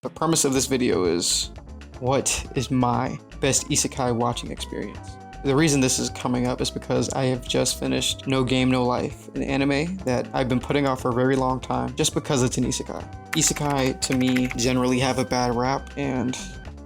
The premise of this video is, what is my best isekai watching experience? The reason this is coming up is because I have just finished No Game No Life, an anime that I've been putting off for a very long time just because it's an isekai. Isekai to me generally have a bad rap, and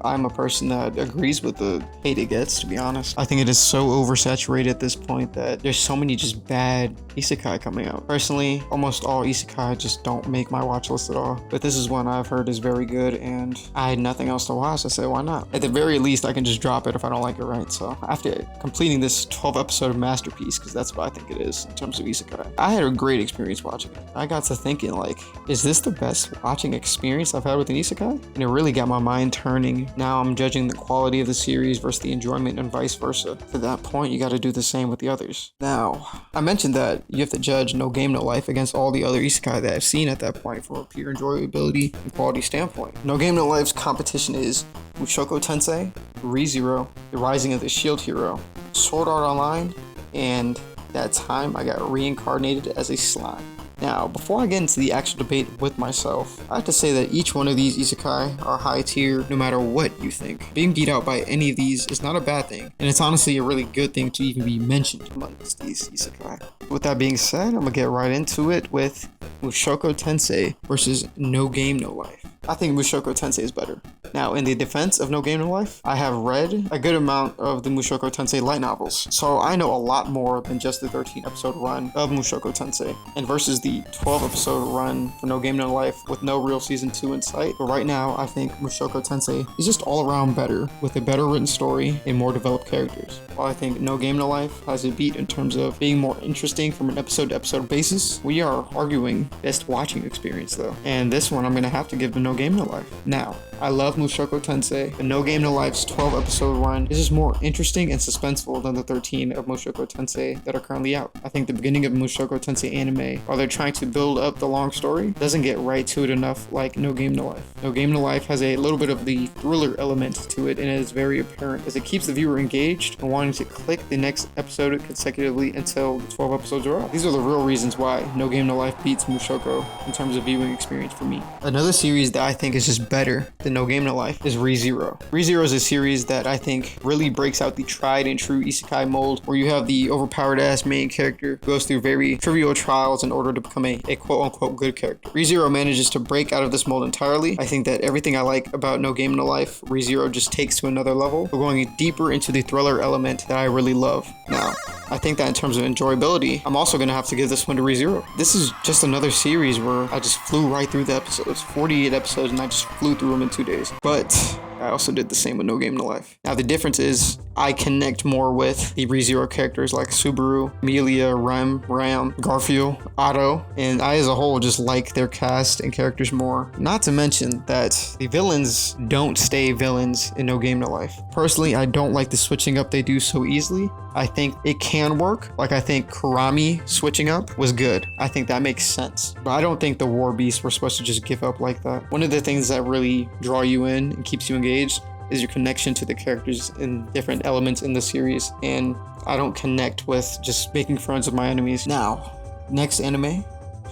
I'm a person that agrees with the hate it gets, to be honest. I think it is so oversaturated at this point that there's so many just bad isekai coming out. Personally, almost all isekai just don't make my watch list at all. But this is one I've heard is very good, and I had nothing else to watch. I said, why not? At the very least, I can just drop it if I don't like it, right? So after completing this 12 episode masterpiece, because that's what I think it is in terms of isekai, I had a great experience watching it. I got to thinking, like, is this the best watching experience I've had with an isekai? And it really got my mind turning. Now I'm judging the quality of the series versus the enjoyment and vice versa. To that point, you got to do the same with the others. Now, I mentioned that you have to judge No Game No Life against all the other isekai that I've seen at that point from a pure enjoyability and quality standpoint. No Game No Life's competition is Shoko Tensei, ReZero, The Rising of the Shield Hero, Sword Art Online, and that time I got reincarnated as a slime. Now, before I get into the actual debate with myself, I have to say that each one of these isekai are high tier no matter what you think. Being beat out by any of these is not a bad thing, and it's honestly a really good thing to even be mentioned amongst these isekai. With that being said, I'm gonna get right into it with Shoko Tensei versus No Game No Life. I think Mushoku Tensei is better. Now, in the defense of No Game No Life, I have read a good amount of the Mushoku Tensei light novels, so I know a lot more than just the 13 episode run of Mushoku Tensei, and versus the 12 episode run for No Game No Life with no real season 2 in sight. But right now, I think Mushoku Tensei is just all around better, with a better written story and more developed characters. While I think No Game No Life has a beat in terms of being more interesting from an episode to episode basis, we are arguing best watching experience though, and this one I'm gonna have to give to No Game No Life. Now, I love Mushoku Tensei, but No Game No Life's 12 episode run is just more interesting and suspenseful than the 13 of Mushoku Tensei that are currently out. I think the beginning of Mushoku Tensei anime, while they're trying to build up the long story, doesn't get right to it enough like No Game No Life. No Game No Life has a little bit of the thriller element to it, and it is very apparent as it keeps the viewer engaged and wanting to click the next episode consecutively until the 12 episodes are out. These are the real reasons why No Game No Life beats Mushoku in terms of viewing experience for me. Another series that I think is just better than No Game No Life is ReZero. ReZero is a series that I think really breaks out the tried and true isekai mold, where you have the overpowered ass main character who goes through very trivial trials in order to become a quote unquote good character. ReZero manages to break out of this mold entirely. I think that everything I like about No Game No Life, ReZero just takes to another level. We're going deeper into the thriller element that I really love. Now, I think that in terms of enjoyability, I'm also going to have to give this one to ReZero. This is just another series where I just flew right through the episodes. 48 episodes and I just flew through them in 2 days. But I also did the same with No Game No Life. Now the difference is I connect more with the ReZero characters like Subaru, Amelia, Ram, Garfield, Otto, and I as a whole just like their cast and characters more. Not to mention that the villains don't stay villains in No Game No Life. Personally, I don't like the switching up they do so easily. I think it can work. Like, I think Kurami switching up was good. I think that makes sense. But I don't think the War Beasts were supposed to just give up like that. One of the things that really draw you in and keeps you engaged is your connection to the characters in different elements in the series. And I don't connect with just making friends with my enemies. Now, next anime,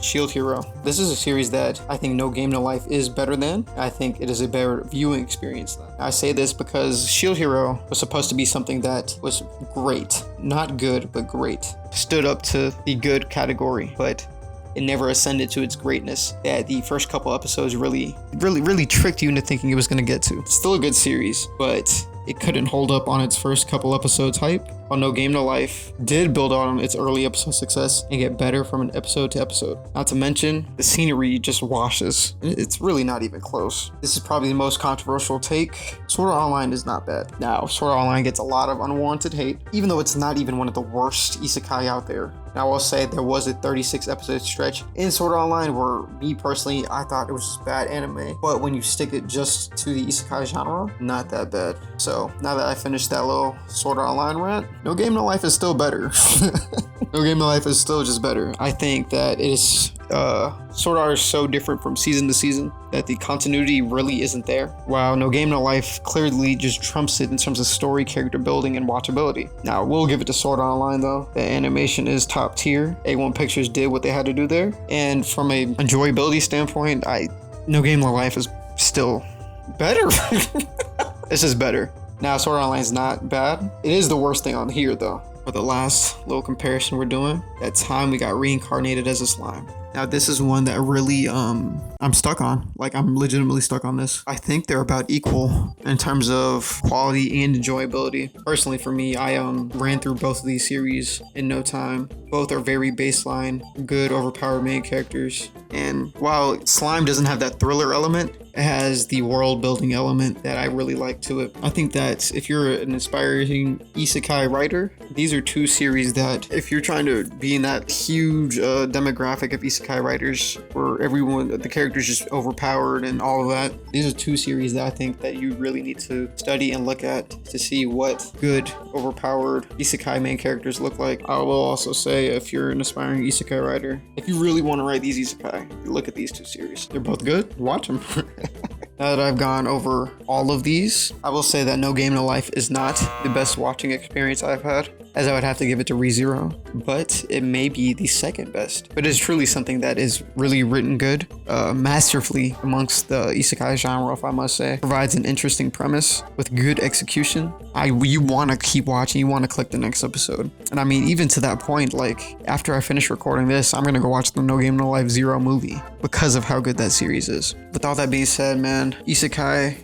Shield Hero. This is a series that I think No Game No Life is better than. I think it is a better viewing experience than. I say this because Shield Hero was supposed to be something that was great. Not good, but great. Stood up to the good category, but it never ascended to its greatness that the first couple episodes really tricked you into thinking it was going to get to. It's still a good series, but it couldn't hold up on its first couple episodes hype, while No Game No Life did build on its early episode success and get better from an episode to episode. Not to mention, the scenery just washes. It's really not even close. This is probably the most controversial take. Sword Art Online is not bad. Now, Sword Art Online gets a lot of unwarranted hate, even though it's not even one of the worst isekai out there. Now, I will say there was a 36 episode stretch in Sword Art Online where me personally, I thought it was just bad anime. But when you stick it just to the isekai genre, not that bad. So now that I finished that little Sword Art Online rant, No Game No Life is still better. No Game No Life is still just better. I think that it is Sword Art is so different from season to season that the continuity really isn't there. While No Game No Life clearly just trumps it in terms of story, character building, and watchability. Now, we'll give it to Sword Art Online though. The animation is top tier. A1 Pictures did what they had to do there. And from a enjoyability standpoint, No Game No Life is still better. It's just better. Now, Sword Art Online is not bad. It is the worst thing on here, though. For the last little comparison we're doing, that time we got reincarnated as a slime. Now, this is one that really, I'm stuck on. Like, I'm legitimately stuck on this. I think they're about equal in terms of quality and enjoyability. Personally, for me, I ran through both of these series in no time. Both are very baseline, good, overpowered main characters. And while Slime doesn't have that thriller element, it has the world building element that I really like to it. I think that if you're an aspiring isekai writer, these are two series that if you're trying to be in that huge demographic of isekai writers where everyone, the characters just overpowered and all of that, these are two series that I think that you really need to study and look at to see what good overpowered isekai main characters look like. I will also say, if you're an aspiring isekai writer, if you really want to write these isekai, look at these two series. They're both good. Watch them. Now that I've gone over all of these, I will say that No Game No Life is not the best watching experience I've had, as I would have to give it to ReZero, but it may be the second best. But it's truly something that is really written good, masterfully amongst the isekai genre, if I must say. Provides an interesting premise with good execution. You want to keep watching, you want to click the next episode. And I mean, even to that point, like after I finish recording this, I'm gonna go watch the No Game No Life Zero movie because of how good that series is. With all that being said, man, isekai,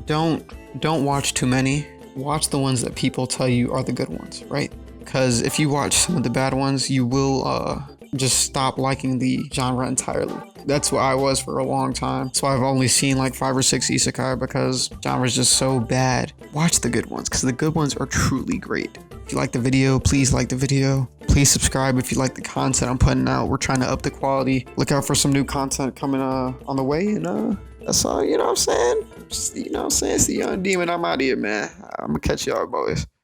don't watch too many. Watch the ones that people tell you are the good ones, right? Because if you watch some of the bad ones, you will just stop liking the genre entirely. That's what I was for a long time. That's why I've only seen like 5 or 6 isekai, because genre is just so bad. Watch the good ones, because the good ones are truly great. If you like the video, please like the video. Please subscribe if you like the content I'm putting out. We're trying to up the quality. Look out for some new content coming on the way, and that's all, you know what I'm saying? Just, you know what I'm saying? It's the Young Demon. I'm out of here, man. I'm gonna catch y'all, boys.